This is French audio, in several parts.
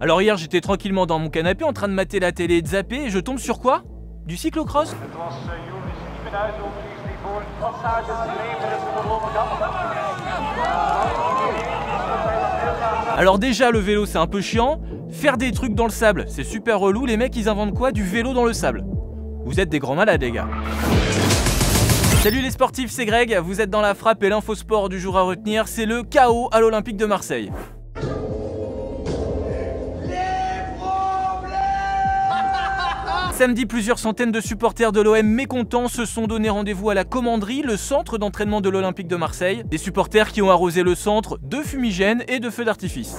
Alors hier j'étais tranquillement dans mon canapé en train de mater la télé et de zapper et je tombe sur quoi? Du cyclocross. Alors déjà le vélo c'est un peu chiant, faire des trucs dans le sable c'est super relou, les mecs ils inventent quoi? Du vélo dans le sable. Vous êtes des grands malades les gars. Salut les sportifs, c'est Greg, vous êtes dans la frappe et l'infosport du jour à retenir, c'est le chaos à l'Olympique de Marseille. Samedi, plusieurs centaines de supporters de l'OM mécontents se sont donné rendez-vous à la Commanderie, le centre d'entraînement de l'Olympique de Marseille. Des supporters qui ont arrosé le centre de fumigènes et de feux d'artifice.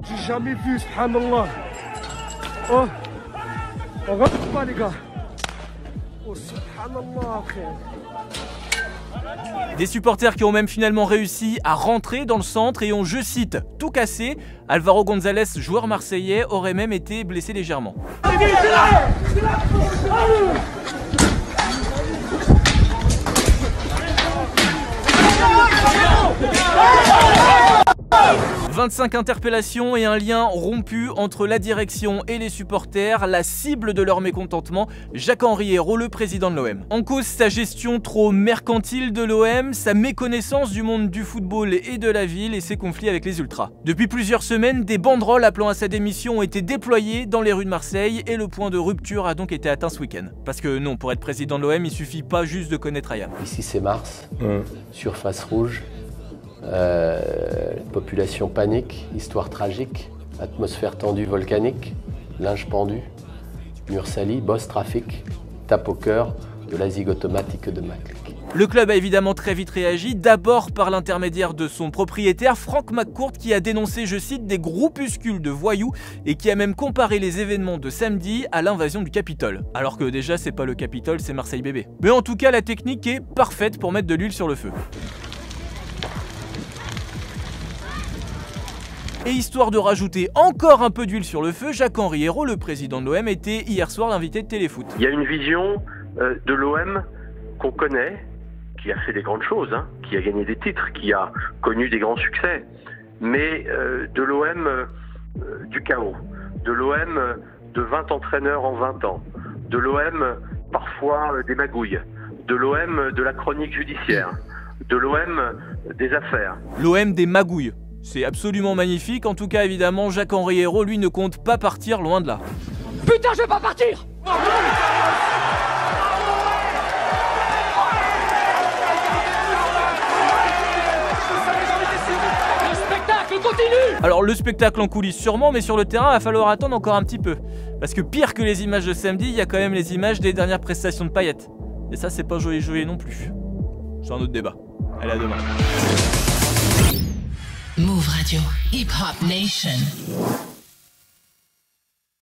J'ai jamais vu, subhanallah. Oh, on rentre pas les gars. Oh, subhanallah, frère. Des supporters qui ont même finalement réussi à rentrer dans le centre et ont, je cite, tout cassé. Alvaro González, joueur marseillais, aurait même été blessé légèrement. 25 interpellations et un lien rompu entre la direction et les supporters, la cible de leur mécontentement, Jacques-Henri Hérault, le président de l'OM. En cause, sa gestion trop mercantile de l'OM, sa méconnaissance du monde du football et de la ville et ses conflits avec les ultras. Depuis plusieurs semaines, des banderoles appelant à sa démission ont été déployées dans les rues de Marseille et le point de rupture a donc été atteint ce week-end. Parce que non, pour être président de l'OM, il suffit pas juste de connaître Ayam. Ici c'est Mars, surface rouge. Population panique, histoire tragique, atmosphère tendue volcanique, linge pendu, mur sali, boss trafic, tape au cœur de la zig automatique de Maclick. Le club a évidemment très vite réagi, d'abord par l'intermédiaire de son propriétaire Franck McCourt qui a dénoncé, je cite, des groupuscules de voyous et qui a même comparé les événements de samedi à l'invasion du Capitole. Alors que déjà c'est pas le Capitole, c'est Marseille bébé. Mais en tout cas la technique est parfaite pour mettre de l'huile sur le feu. Et histoire de rajouter encore un peu d'huile sur le feu, Jacques-Henri Hérault, le président de l'OM, était hier soir l'invité de Téléfoot. Il y a une vision de l'OM qu'on connaît, qui a fait des grandes choses, hein, qui a gagné des titres, qui a connu des grands succès, mais de l'OM du chaos, de l'OM de 20 entraîneurs en 20 ans, de l'OM parfois des magouilles, de l'OM de la chronique judiciaire, de l'OM des affaires. L'OM des magouilles. C'est absolument magnifique, en tout cas évidemment Jacques-Henri Hérault lui ne compte pas partir, loin de là. Putain, je vais pas partir! Le spectacle continue! Alors le spectacle en coulisses sûrement, mais sur le terrain il va falloir attendre encore un petit peu. Parce que pire que les images de samedi, il y a quand même les images des dernières prestations de Payet. Et ça c'est pas joli non plus. C'est un autre débat. Allez, à demain. Move Radio, Hip Hop Nation.